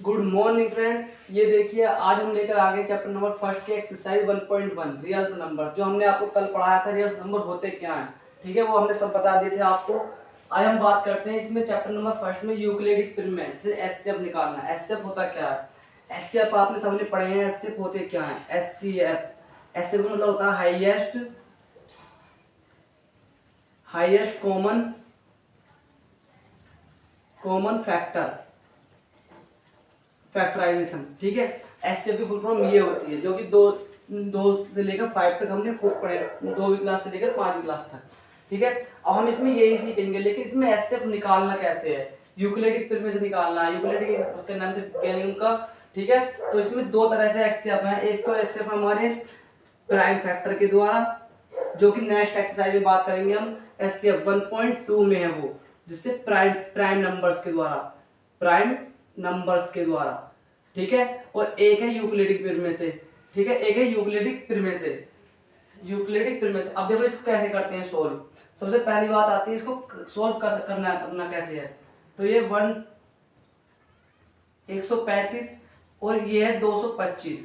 Good morning friends. ये देखिए आज हम लेकर आ गए चैप्टर नंबर फर्स्ट के एक्सरसाइज 1.1 रियल नंबर। जो हमने आपको कल पढ़ाया था रियल नंबर होते क्या हैं, ठीक है, वो हमने सब बता दिए थे आपको। आज हम बात करते हैं इसमें चैप्टर नंबर फर्स्ट में यूक्लिडिक प्रीमियम से एचसीएफ निकालना है। एचसीएफ होता क्या है? एचसीएफ आपने सबने पढ़े हैं। एचसीएफ होते क्या है? एचसीएफ एचसीएफ मतलब होता है हाईएस्ट कॉमन फैक्टराइजेशन। ठीक है, एचसीएफ की फुल फॉर्म ये होती है, जो कि दो से लेकर 5 तक हमने खूब पढ़े, 2वीं क्लास से लेकर 5वीं क्लास तक। ठीक है, अब हम इसमें यही सीखेंगे, लेकिन इसमें एचसीएफ निकालना कैसे है, यूक्लिडिक प्रीमियम से निकालना है। यूक्लिडिक उसका नाम था गैलियन का। ठीक है, तो इसमें दो तरह से एचसीएफ है। एक तो एचसीएफ हमारे प्राइम फैक्टर के द्वारा, जो कि नेक्स्ट एक्सरसाइज में बात करेंगे हम। एचसीएफ 1.2 में है वो, जिससे प्राइम नंबर्स के द्वारा। ठीक है, और एक है यूक्लिडिक प्रीमियम से। ठीक है, एक है यूक्लिडिक प्रीमियम से। अब देखो इसको कैसे करते हैं सोल्व। सबसे पहली बात आती है इसको सोल्व करना कैसे है। तो ये 135 और ये है 225।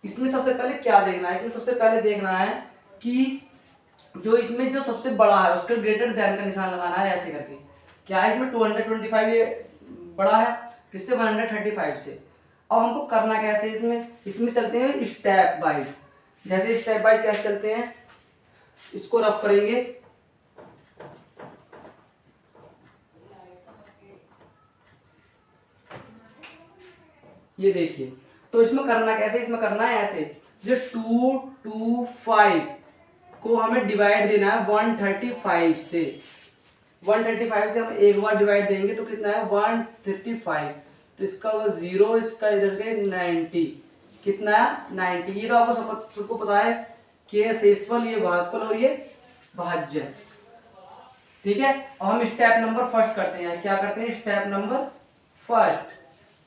इसमें सबसे पहले क्या देखना है? इसमें सबसे पहले देखना है कि जो इसमें जो सबसे बड़ा है उसके ग्रेटर देन का निशान लगाना है, ऐसे करके। क्या है इसमें 225 ये बड़ा है किससे? 135 से। अब हमको करना कैसे इसमें चलते हैं स्टेप वाइज। जैसे स्टेप वाइज कैसे चलते हैं, इसको रफ करेंगे। ये देखिए, तो इसमें करना कैसे? इसमें करना है ऐसे, जैसे 225 को हमें डिवाइड देना है 135 से। 135 से हम एक बार डिवाइड देंगे तो कितना है? 135। तो इसका 0, इसका इधर से 90। कितना है? 90। ये तो आपको सबको पता है कि ये शेषफल, ये भागफल और ये भाज्य। ठीक है, और हम स्टेप नंबर फर्स्ट करते हैं। क्या करते हैं? Step number first.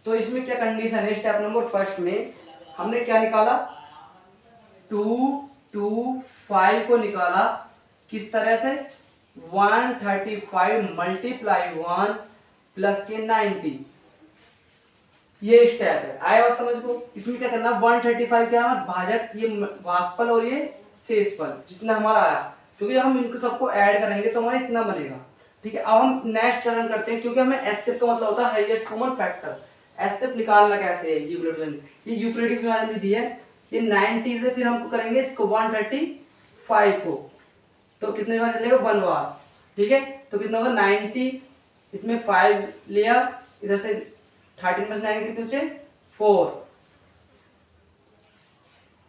तो इसमें क्या कंडीशन है? स्टेप नंबर फर्स्ट में हमने क्या निकाला? 225 को निकाला किस तरह से? 135 मल्टीप्लाई 1 प्लस के 90। ये स्टेप है, आया बात समझ को? इसमें क्या करना? 135 क्या है? भाजक, ये भागफल और ये शेषफल जितना हमारा आया, क्योंकि हम इनको सबको ऐड करेंगे तो हमारा इतना बनेगा। ठीक है, अब हम नेक्स्ट चरण करते हैं, क्योंकि हमें एचसीएफ का मतलब होता है हाईएस्ट कॉमन फैक्टर। एचसीएफ निकालना कैसे है? ये यूक्लिडिक विधि है। ये 90 से फिर हमको करेंगे इसको 135 को, तो कितने बार चलेगा? 1 बार। ठीक है, तो कितना होगा? 90, इसमें 5 लिया, इधर से 13 में से 9 कितने बचे?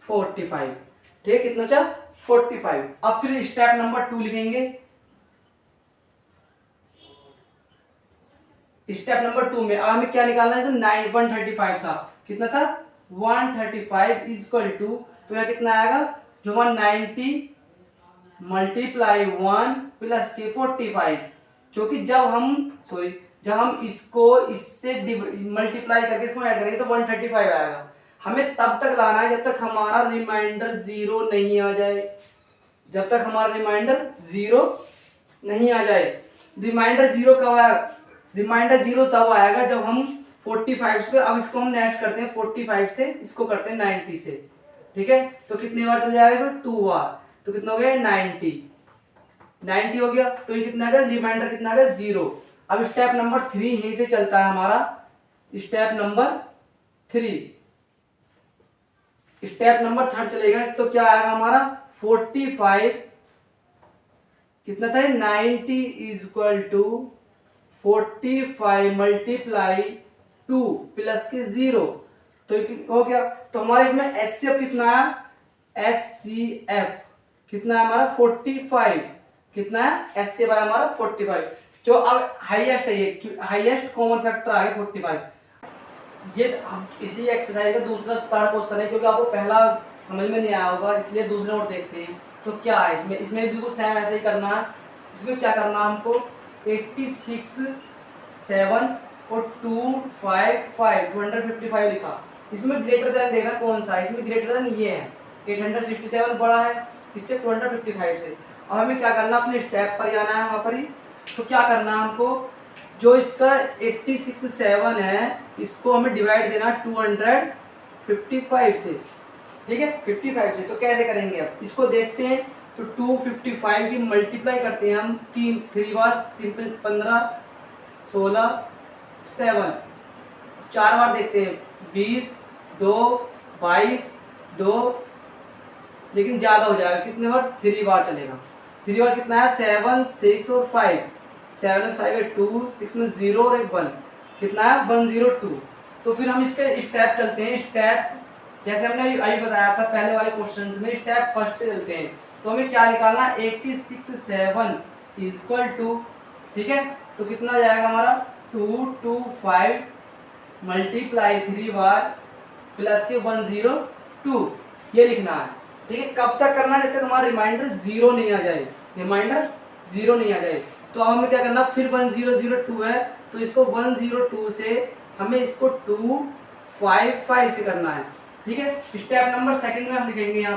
45। ठीक है, कितना बचा? 45। अब फिर स्टेप नंबर 2 लिखेंगे। स्टेप नंबर 2 में अब हमें क्या निकालना है? इसमें 135 था, कितना था? 135 इक्वल टू, तो यहाँ कितना आएगा? जो 190 मल्टीप्लाई 1 प्लस के 45। क्योंकि जब हम इसको इससे मल्टीप्लाई करके इसको ऐड करेंगे तो 135 आएगा। हमें तब तक लाना है जब तक हमारा रिमाइंडर 0 नहीं आ जाए। जब तक हमारा रिमाइंडर 0 नहीं आ जाए। रिमाइंडर 0 कब आएगा? रिमाइंडर 0 तब आएगा जब हम 45 पे, अब इसको हम नेक्स्ट करते हैं 45 से, इसको करते हैं 90 से। ठीक है, तो कितनी बार चल जाएगा इसमें? 2 बार। तो कितना हो गया? 90 हो गया। तो ये कितना आ गया? रिमाइंडर कितना आ गया? 0। अब स्टेप नंबर 3 यहीं से चलता है हमारा। स्टेप नंबर 3 चलेगा, तो क्या आएगा हमारा? 45 कितना था? 90 इक्वल टू 45 मल्टीप्लाई 2 प्लस के 0। तो हो गया। तो हमारे इसमें एचसीएफ कितना है? एचसीएफ कितना है हमारा? 45। कितना है? एचसीएफ है हमारा 45। जो अब हाईएस्ट है, ये हाईएस्ट कॉमन फैक्टर आ गया 45। ये हम इसी एक्सरसाइज का दूसरा थर्ड क्वेश्चन है, क्योंकि आपको पहला समझ में नहीं आया होगा, इसलिए दूसरा और देखते हैं। तो क्या है इसमें बिल्कुल सेम ऐसे ही करना है। इसमें क्या करना है हमको? 86 7 और 255 लिखा। इसमें ग्रेटर देन देखना कौन सा है। इसमें ग्रेटर देन ये है, 867 बड़ा है किससे? 255 से। अब हमें क्या करना? अपने स्टेप पर जाना है वहां पर ही। तो क्या करना है हमको? जो इसका 86.7 है, इसको हमें डिवाइड देना 255 से, ठीक है, 55 से। तो कैसे करेंगे, अब इसको देखते हैं। तो 255 की मल्टीप्लाई करते हैं हम 3 बार, 3 पे 15, 16, 7, 4 बार देखते हैं, 20, 2, 22, 2, लेकिन ज़्यादा हो जाएगा, कितने बार, 3 बार चलेगा। 3 बार कितना है, 7, 6 और 5, 7 में 5 है 2, 6 में 0 और 1, कितना है 102। तो फिर हम इसके स्टेप चलते हैं। स्टेप जैसे हमने अभी बताया था पहले वाले क्वेश्चन में, स्टेप फर्स्ट से चलते हैं। तो हमें क्या निकालना है, 86.7 इक्वल टू, ठीक है, तो कितना जाएगा हमारा 225 मल्टीप्लाई 3 बार प्लस के 102, ये लिखना है, ठीक है। कब तक करना है, जब तक हमारा रिमाइंडर 0 नहीं आ जाए, रिमाइंडर 0 नहीं आ जाए। तो अब हमें क्या करना, फिर 1002 है, तो इसको 102 से हमें इसको 255 से करना है, ठीक है। स्टेप नंबर सेकंड में हम लिखेंगे यहाँ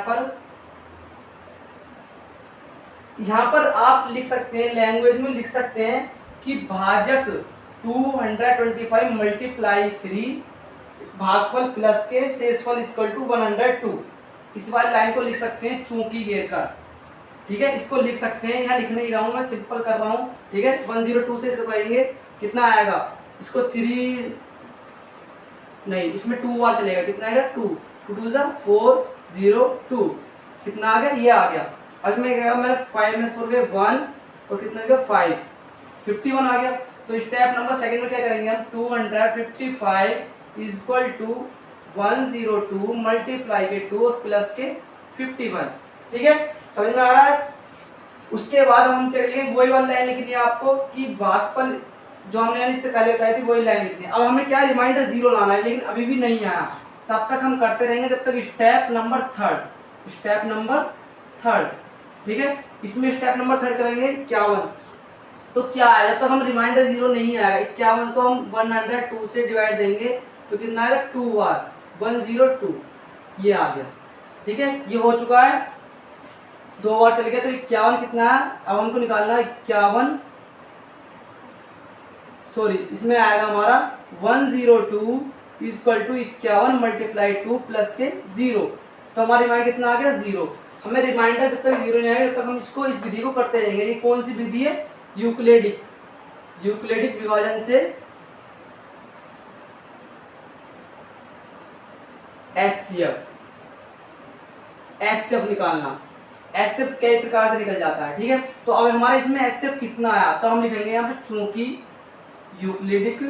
पर आप लिख सकते हैं, लैंग्वेज में लिख सकते हैं कि भाजक 225 मल्टीप्लाई 3 भागफल प्लस के शेषफल इक्वल टू 102। इस वाली लाइन को लिख सकते हैं चूंकि घेर कर, ठीक है, इसको लिख सकते हैं। यहाँ लिख नहीं रहा हूँ मैं, सिंपल कर रहा हूँ, ठीक है। 102 से इसको करेंगे, कितना आएगा, इसको 3 नहीं, इसमें 2 बार चलेगा, कितना आएगा 2, 2 2 4 0 2, कितना आ गया, ये आ गया। अब मैं क्या, मैंने 5 में स्कोर गया 1 और कितना गया 5, 51 आ गया। तो स्टेप नंबर सेकंड में क्या करेंगे हम, 255 इक्वल टू 102 मल्टीप्लाई के 2 और प्लस के 51, ठीक है, समझ में आ रहा है। उसके बाद हम क्या करेंगे, वही वाली लाइन लिखनी है आपको कि भागफल जो हमने इससे पहले बताई थी, वही लाइन लिखनी है। अब हमें क्या, रिमाइंडर 0 लाना है, लेकिन अभी भी नहीं आया, तब तक हम करते रहेंगे जब तक स्टेप नंबर थर्ड, ठीक है। इसमें स्टेप नंबर थर्ड करेंगे 51। तो क्या है, जब तक हम रिमाइंडर 0 नहीं आएगा, 51 को हम 102 से डिवाइड देंगे तो कितना आएगा 2 बार, 102, ये आ गया, ठीक है। ये हो चुका है, 2 बार चल गया, तो 51 कितना है, अब हमको निकालना है 51, सॉरी, इसमें आएगा हमारा 102 इक्वल टू 51 मल्टीप्लाई 2 प्लस के 0। तो हमारा रिमाइंडर कितना आ गया 0। हमें रिमाइंडर जब तक 0 नहीं आएगा, तब तक हम इसको, इस विधि को करते रहेंगे। ये कौन सी विधि है, यूक्लिडिक विभाजन से एचसीएफ निकालना। एचसीएफ कई प्रकार से निकल जाता है, ठीक है। तो अब हमारा इसमें एचसीएफ कितना आया, तो हम लिखेंगे यहाँ पे चूंकि यूक्लिडिक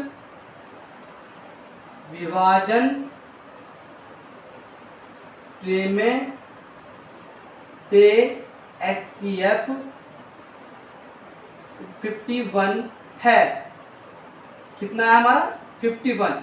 विभाजन प्रमेय से एचसीएफ 51 है, कितना है हमारा 51,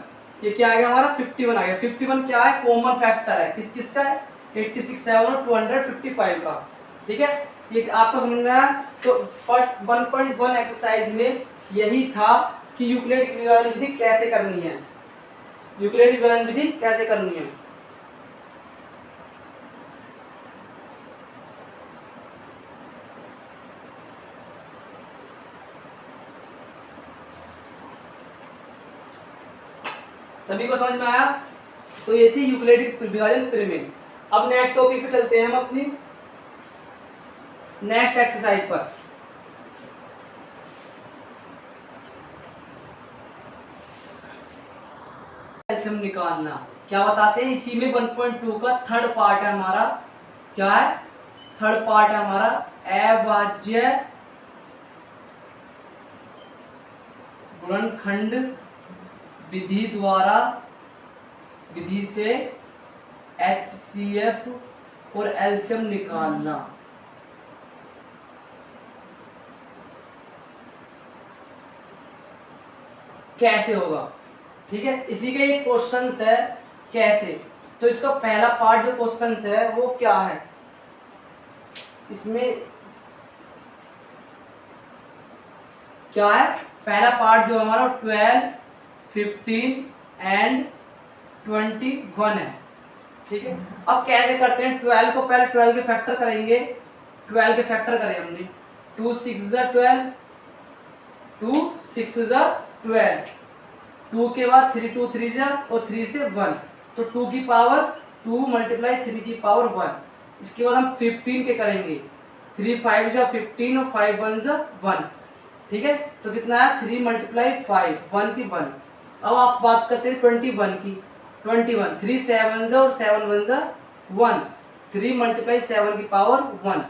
ये क्या आ गया हमारा 51 आ गया। 51 क्या है, कॉमन फैक्टर है, किस किस का है, 86, 7 और 255 का, ठीक है। ये आपको समझ में आया। तो फर्स्ट 1.1 एक्सरसाइज में यही था कि यूक्लिडिक विभाजन विधि कैसे करनी है, यूक्लिडिक विभाजन विधि कैसे करनी है। सभी को समझ में आया। तो ये थी यूक्लिडिक विभाजन प्रमेय। अब नेक्स्ट टॉपिक पे चलते हैं हम अपनी नेक्स्ट एक्सरसाइज पर। एल्सियम निकालना, क्या बताते हैं, इसी में 1.2 का थर्ड पार्ट है हमारा, क्या है, थर्ड पार्ट है हमारा अभाज्य गुणनखंड विधि द्वारा, विधि से HCF और एल्सियम निकालना। कैसे होगा, ठीक है, इसी के एक क्वेश्चन है कैसे। तो इसका पहला पार्ट जो क्वेश्चन है वो क्या है, इसमें क्या है, पहला पार्ट जो हमारा 12, 15 एंड 21 है, ठीक है। अब कैसे करते हैं, 12 को पहले 12 के फैक्टर करेंगे, 12 के फैक्टर करें हमने, 2 6 12, 2 6 जा 12, 2 के बाद 3 2 3 जा और 3 से 1, तो 2 की पावर 2 मल्टीप्लाई 3 की पावर 1। इसके बाद हम 15 के करेंगे, 3 5 जा 15 और 5 1 जा 1, ठीक है। तो कितना है 3 मल्टीप्लाई 5, 1 की 1। अब आप बात करते हैं 21 की, 21 3 7 जा और 7 1 जा 1, 3 मल्टीप्लाई 7 की पावर 1,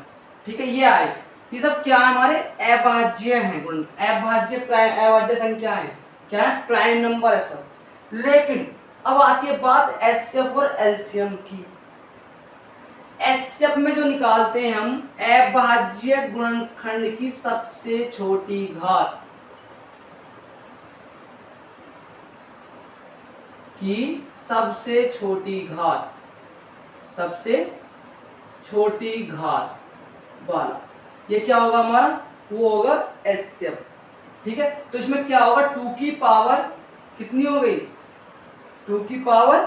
ठीक है। ये आए, ये सब क्या है हमारे अभाज्य हैं गुण, अभाज्य अभाज्य संख्या है, क्या है प्राइम नंबर है सब। लेकिन अब आती है बात एचसीएफ और एलसीएम की। एचसीएफ में जो निकालते हैं हम अभाज्य गुणनखंड की सबसे छोटी घात की सबसे छोटी घात, सबसे छोटी घात वाला, ये क्या होगा हमारा, वो होगा एचसीएफ, ठीक है। तो इसमें क्या होगा 2 की पावर कितनी हो गई, 2 की पावर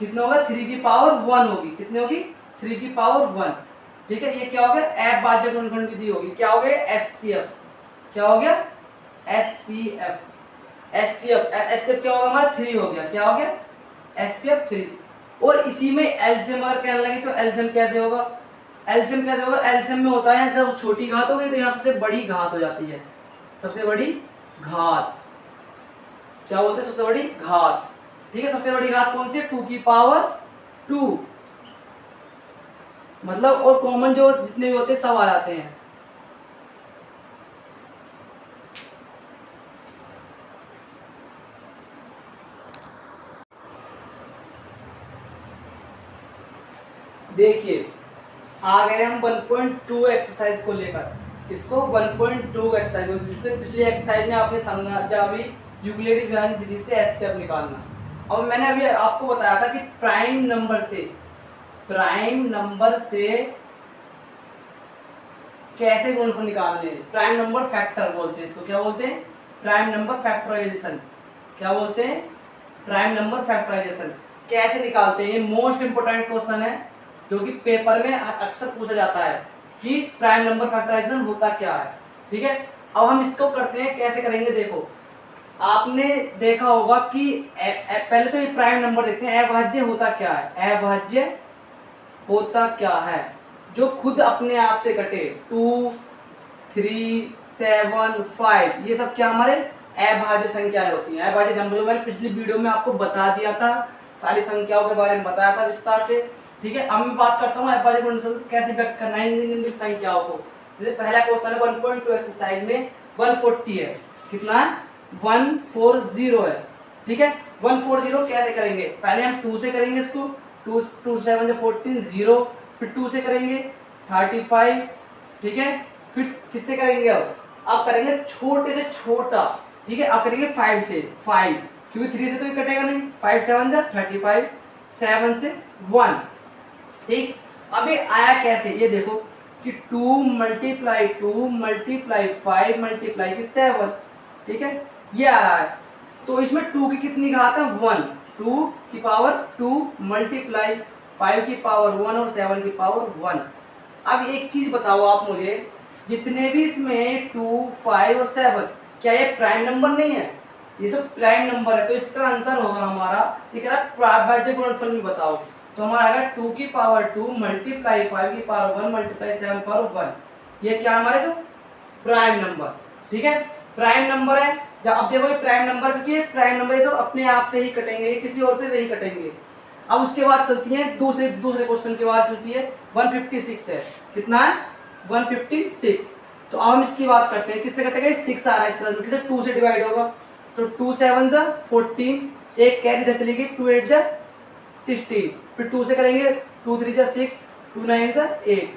कितना होगा 3 की पावर 1 होगी, कितनी होगी 3 की पावर 1, ठीक है। ये क्या हो गया अभाज्य गुणनखंड विधि होगी, क्या हो गया एचसीएफ, क्या हो गया एचसीएफ, एचसीएफ एचसीएफ क्या होगा हमारा 3 हो गया, क्या हो गया एचसीएफ 3। और इसी में एलसीएम अगर कहने लगे तो एलसीएम कैसे होगा, एलसीएम कैसे होगा, एलसीएम में होता है जब छोटी घात हो गई तो यहाँ सबसे बड़ी घात हो जाती है, सबसे बड़ी घात, क्या बोलते हैं सबसे बड़ी घात, ठीक है। सबसे बड़ी घात कौन सी है 2 की पावर 2, मतलब और कॉमन जो जितने भी होते हैं सब आ जाते हैं। देखिए आ गए हम 1.2 एक्सरसाइज को लेकर, इसको 1.2 एक्सरसाइज को, जिससे पिछली एक्सरसाइज में आपने समझा अभी यूक्लिडियन विभाजन विधि से एचसीएफ निकालना। और मैंने अभी आपको बताया था कि प्राइम नंबर से कैसे गुणनफल निकालने, प्राइम नंबर फैक्टर बोलते हैं इसको, क्या बोलते हैं प्राइम नंबर फैक्टराइजेशन, क्या बोलते हैं प्राइम नंबर फैक्टराइजेशन, कैसे निकालते हैं। ये मोस्ट इंपोर्टेंट क्वेश्चन है जो कि पेपर में अक्सर पूछा जाता है कि प्राइम नंबर फैक्टराइजेशन होता क्या है, ठीक है। अब हम इसको करते हैं, कैसे करेंगे देखो, आपने देखा होगा कि पहले तो ये प्राइम नंबर देखते हैं, अभाज्य होता क्या है, अभाज्य होता क्या है जो खुद अपने आप से कटे, 2 3 7 5, ये सब क्या हमारे अभाज्य संख्याएं होती हैं, अभाज्य नंबर, जो मैंने पिछली वीडियो में आपको बता दिया था, सारी संख्याओं के बारे में बताया था विस्तार से, ठीक है। अब मैं बात करता हूँ अभाज्य गुणनफल कैसे व्यक्त करना है इन संख्याओं को। जैसे पहला क्वेश्चन है 1.2 एक्सरसाइज में 140 है, कितना है 140 है, ठीक है। 140 कैसे करेंगे, पहले हम 2 से करेंगे इसको, 2 2 7 14 0, फिर 2 से करेंगे 35, ठीक है। फिर किससे करेंगे, अब करेंगे छोटे से छोटा, ठीक है। अब करेंगे 5 से 5, क्योंकि 3 से तो कटेगा नहीं, 5 7 जा 35, 7 से 1, ठीक। अब ये आया कैसे, ये देखो कि 2 मल्टीप्लाई 2 मल्टीप्लाई 5 मल्टीप्लाई की 7, ठीक है, ये आ रहा है। तो इसमें 2 की कितनी घात है 1, 2 की पावर 2 मल्टीप्लाई 5 की पावर 1 और 7 की पावर 1। अब एक चीज बताओ आप मुझे, जितने भी इसमें 2 5 और 7, क्या ये प्राइम नंबर नहीं है, ये सब प्राइम नंबर है, तो इसका आंसर होगा हमारा, ये कह रहा है अभाज्य गुणनफल में बताओ, तो हमारा आएगा 2 की पावर 2 मल्टीप्लाई 5 की पावर 1 मल्टीप्लाई 7 पावर 1, ये क्या हमारे सब प्राइम नंबर, ठीक है, प्राइम नंबर है। जब अब देखो ये प्राइम नंबर, क्योंकि प्राइम नंबर ये सब अपने आप से ही कटेंगे, किसी और से नहीं कटेंगे। अब उसके बाद चलती है दूसरे क्वेश्चन के बाद चलती है 156 है, कितना है 156। तो अब हम इसकी बात करते हैं, किससे कटेगा 6 आ रहा है इसका, किससे 2 से डिवाइड होगा, तो 2 7 जा 14, एक कैरी इधर चली गई, 2 8 जा 16, फिर 2 से करेंगे 2 3 जा 6, 2 9 जा 8।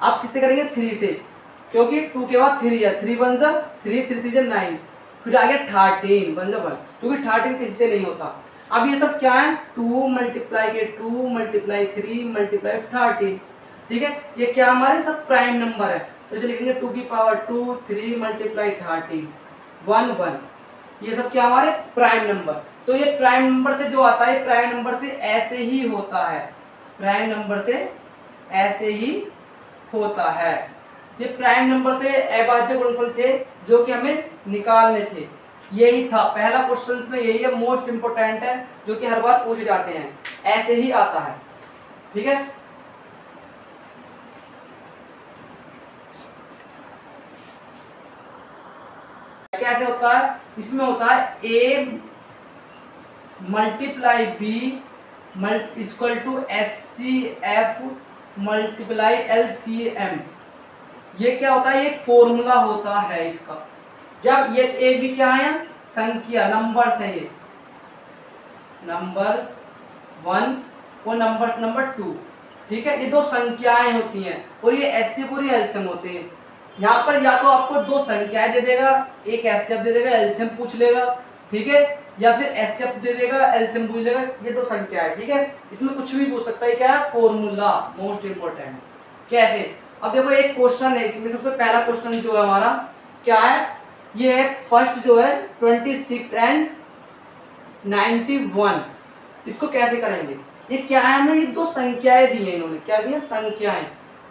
आप किससे करेंगे 3 से, क्योंकि 2 के बाद 3 है, 3 1 जा 3, 3 3 जा 9, फिर आ गया 13 1 जा 1, क्योंकि 13 किसी से नहीं होता। अब ये सब क्या है 2 मल्टीप्लाई के 2 मल्टीप्लाई 3 मल्टीप्लाई 13, ठीक है, ये क्या हमारे सब प्राइम नंबर है, तो इसे लिखेंगे 2 की पावर 2 3 मल्टीप्लाई 13 1 1, ये सब क्या हमारे प्राइम नंबर। तो ये प्राइम नंबर से जो आता है, प्राइम नंबर से ऐसे ही होता है, प्राइम नंबर से ऐसे ही होता है, ये प्राइम नंबर से अभाज्य गुणनफल थे जो कि हमें निकालने थे। यही था पहला क्वेश्चन में, यही है मोस्ट इंपोर्टेंट है जो कि हर बार पूछे जाते हैं, ऐसे ही आता है। ठीक है, कैसे होता है, इसमें होता है a multiply B equal to SCF multiply LCM। ये क्या होता है, ये फॉर्मूला होता है इसका। जब ये ए बी क्या है, संख्या नंबर्स है, ये नंबर्स 1 और नंबर 2। ठीक है, ये दो संख्याएं होती हैं और ये एचसीएफ और एलसीएम होते हैं। यहाँ पर या तो आपको दो संख्याएं दे देगा, एक एचसीएफ दे देगा, एलसीएम पूछ लेगा। ठीक है, या फिर एचसीएफ दे देगा, एलसीएम पूछ लेगा, ये दो संख्या है। ठीक है, इसमें कुछ भी पूछ सकता है, क्या है, फॉर्मूला मोस्ट इंपोर्टेंट। कैसे, अब देखो एक क्वेश्चन है, इसमें सबसे पहला क्वेश्चन जो है हमारा क्या है, ये है फर्स्ट जो है 26 एंड 91। इसको कैसे करेंगे, ये क्या है, हमें ये दो संख्याएं दी है, इन्होंने क्या दी है, संख्याएं।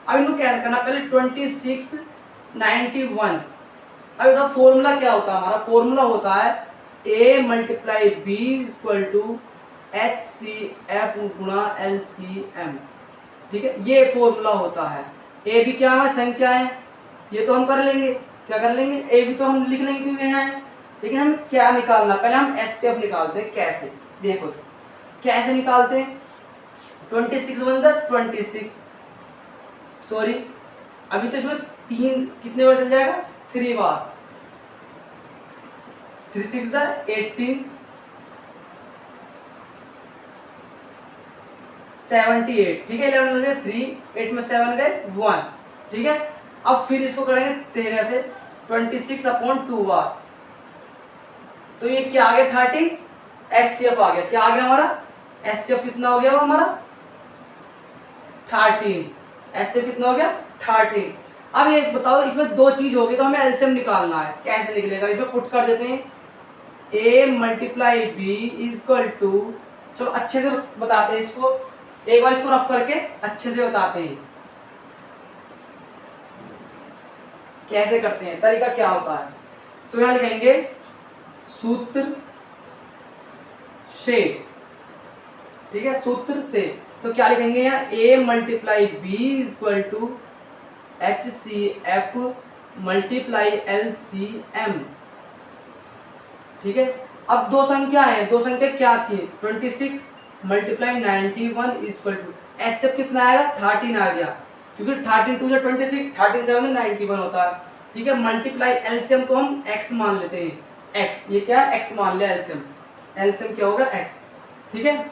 अब इनको कैसे करना, पहले 26 91। अब इसका फॉर्मूला क्या होता है, हमारा फॉर्मूला होता है a multiply B equal to HCF गुणा LCM। ठीक है, ये फॉर्मूला होता है। ए भी क्या है, संख्या है, ये तो हम कर लेंगे, क्या कर लेंगे, ए भी तो हम लिख लेंगे क्योंकि हैं। लेकिन हम क्या निकालना, पहले हम HCF निकालते हैं। कैसे, देखो कैसे निकालते हैं, 26 1 जा 26, सॉरी अभी तो इसमें 3 कितने बार चल जाएगा, 3 बार, 3 6 जा 18, 78। ठीक है, 11 में गए 3, 8 में 7 गए 1। ठीक है, अब फिर इसको करेंगे 13 से 26/2 बार, तो ये क्या आ गया 30, एचसीएफ आ गया। क्या आ गया हमारा, एचसीएफ कितना हो गया वो हमारा 13, एचसीएफ कितना हो गया 13। अब ये बताओ, इसमें दो चीज होगी तो हमें एलसीएम निकालना है। कैसे निकलेगा, इसमें पुट कर देते हैं a multiply B equal to, चलो अच्छे से बताते हैं इसको, एक बार इसको रफ करके अच्छे से बताते हैं कैसे करते हैं, तरीका क्या होता है। तो यहां लिखेंगे सूत्र से। ठीक है, सूत्र से, तो क्या लिखेंगे यहाँ, a multiply B equal to HCF multiply LCM। ठीक है, अब दो संख्या है, दो संख्या क्या थी, 26 मल्टीप्लाई 91 इक्वल टू एचसीएफ कितना आएगा 13 आ गया, क्योंकि 13 2 जा 26, 13 7 91 होता है। ठीक है, मल्टीप्लाई एलसीएम को हम x मान लेते हैं, x, ये क्या है, x मान लिया एलसीएम, एलसीएम क्या होगा x। ठीक है,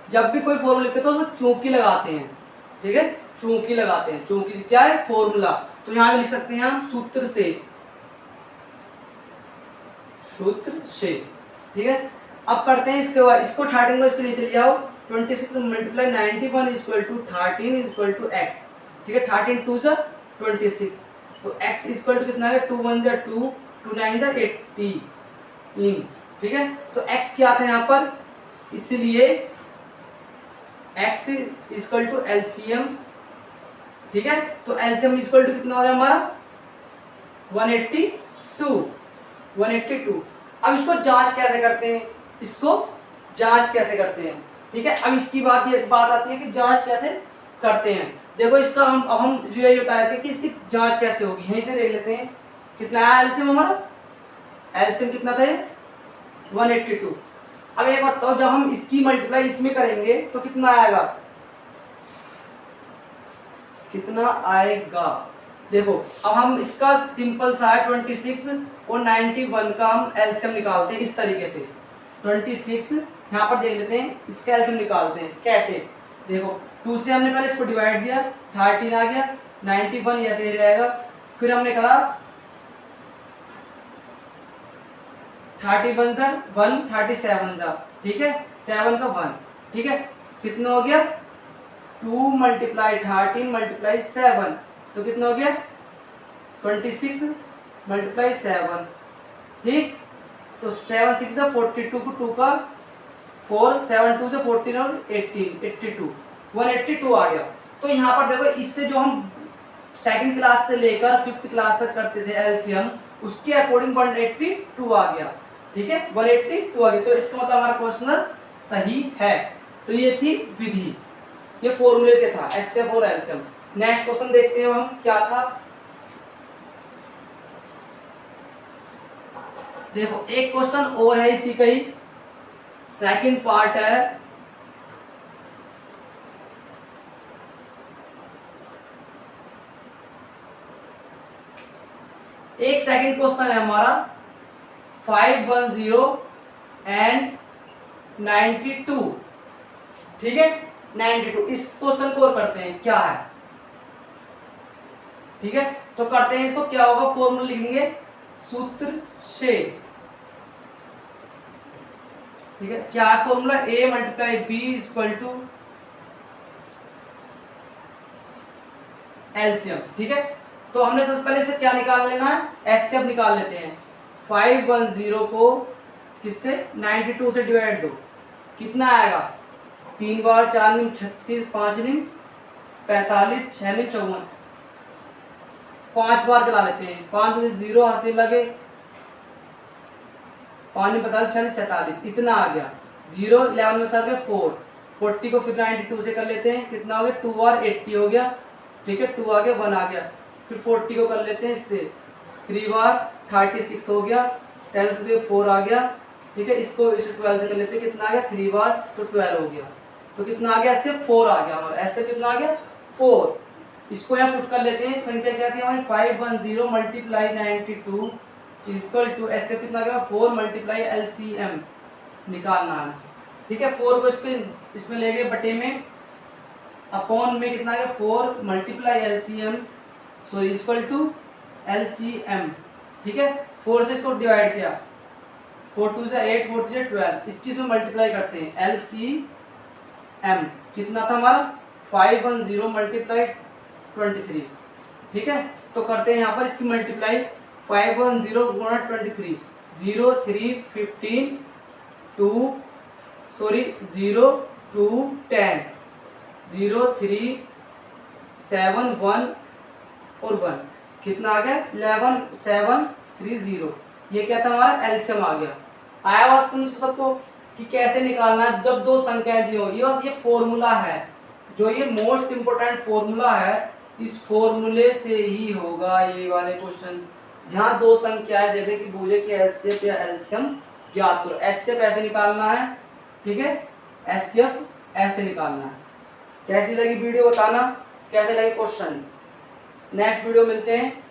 जब भी कोई फॉर्मूला लिखते हैं तो उसमें चौकी लगाते हैं। ठीक है, चौकी लगाते हैं, चौकी क्या है, फॉर्मूला। तो यहाँ भी लिख सकते हैं हम सूत्र से, सूत्र से। ठीक है, अब करते हैं इसके बाद, इसको 13 को इसके नीचे ले जाओ, 26 multiply 91 equal to 13 equal to x। ठीक है, 13 2 जा 26, तो x इक्वल टू कितना है, 2 1 जा 2, 2 9 जा 18। ठीक है, तो x क्या था यहाँ पर, इसलिए x इक्वल टू LCM। ठीक है, तो LCM इक्वल टू कितना हो गया हमारा 182। अब इसको जांच कैसे करते हैं, इसको जांच कैसे करते हैं। ठीक है, अब इसकी बात आती है कि जांच कैसे करते हैं। देखो इसका हम यही बता रहे थे कि इसकी जांच कैसे होगी, यहीं से देख लेते हैं कितना है एलसीएम हमारा, एलसीएम कितना था ये 182। अब एक बात बताओ, जब हम इसकी मल्टीप्लाई इसमें करेंगे तो कितना आएगा, कितना आएगा, देखो अब हम इसका सिंपल सा है 26 और 91 का हम एलसीएम निकालते हैं इस तरीके से। 26 यहाँ पर देख लेते हैं, इसका एलसीएम निकालते हैं कैसे, देखो 2 से हमने पहले इसको डिवाइड दिया, 13 आ गया, 91 ऐसे ही रहेगा, फिर हमने करा 31 जा 1, 37 जा, ठीक है 7 का 1, ठीक है कितना हो गया 2 मल्टीप्लाई 13 मल्टीप्लाई 7, तो कितना हो गया 26 मल्टीप्लाई 7, ठीक, तो 7 6 से 42 को 2 का 4, 7 2 से 14 और 18 82 182 आ गया। तो यहाँ पर देखो इससे जो हम सेकंड क्लास से लेकर 5th क्लास तक करते थे एलसीएम, उसके अकॉर्डिंग 182 आ गया। ठीक है, 182 आ गया, तो इसका मतलब हमारा क्वेश्चन सही है। तो ये थी विधि, ये फॉर्मूले से था एचसीएफ और एलसीएम। नेक्स्ट क्वेश्चन देखते हैं हम क्या था। देखो एक क्वेश्चन और है इसी का ही, सेकंड पार्ट है। एक सेकंड क्वेश्चन है हमारा 510 एंड 92। ठीक है, 92, इस क्वेश्चन को और करते हैं क्या है। ठीक है, तो करते हैं इसको, क्या होगा फॉर्मूला लिखेंगे सूत्र से। ठीक है, क्या है formula, a multiply B equal to LCM. ठीक है, तो हमने सबसे पहले से क्या निकाल लेना है, एचसीएफ निकाल लेते हैं। 510 को किससे 92 से डिवाइड दो, कितना आएगा, 3 बार 4 निम 36, 5 निम 45, 6 निम 54, 5 बार चला लेते हैं। 5 में 0 हासिल लगे, 5 में 45, 6 47, इतना आ गया। 0 11 में सर गए 4, 40 को फिर 92 से कर लेते हैं, कितना हो गया 2 बार 80 हो गया। ठीक है, 2 आ गया 1 आ गया, फिर 40 को कर लेते हैं इससे, 3 बार 36 हो गया, 10 से 4 आ गया। ठीक है, इसको इसे 12 से कर लेते हैं, कितना आ गया 3 बार तो 12 हो गया, तो कितना आ गया इससे 4 आ गया हमारा, ऐसे कितना आ गया 4। इसको यहाँ पुट कर लेते हैं, संख्या क्या थी हमारी 510 मल्टीप्लाई 92 इक्वल टू ऐसे कितना आ गया 4 मल्टीप्लाई एलसीएम निकालना है। ठीक है, 4 को इसमें ले गए बटे में, अपॉन में कितना आ गया 4 multiply LCM sorry equal to LCM. ठीक है, 4 से इसको डिवाइड किया, 4 2 से 8, 4 3 12, इसकी इसमें मल्टीप्लाई करते हैं एलसीएम, कितना था हमारा 510 मल्टीप्लाई 23। ठीक है, तो करते हैं यहाँ पर इसकी मल्टीप्लाई, 510 गुणा 23, 0 3 15 2 सॉरी 0 2 10, 0 3 7 1 और 1, कितना आ गया 11 7 3 0। ये क्या था हमारा एलसीएम आ गया। आया बात समझ सबको कि कैसे निकालना है जब दो संख्याएं दी हो। ये फॉर्मूला है, जो ये मोस्ट इंपोर्टेंट फॉर्मूला है, इस फॉर्मूले से ही होगा ये वाले क्वेश्चन, जहां दो संख्याएं दे दे कि बोले कि एचसीएफ या एलसीएम ज्ञात करो। एचसीएफ ऐसे निकालना है, ठीक है, एचसीएफ ऐसे निकालना है। कैसी लगी वीडियो बताना, कैसे लगे क्वेश्चन। नेक्स्ट वीडियो मिलते हैं।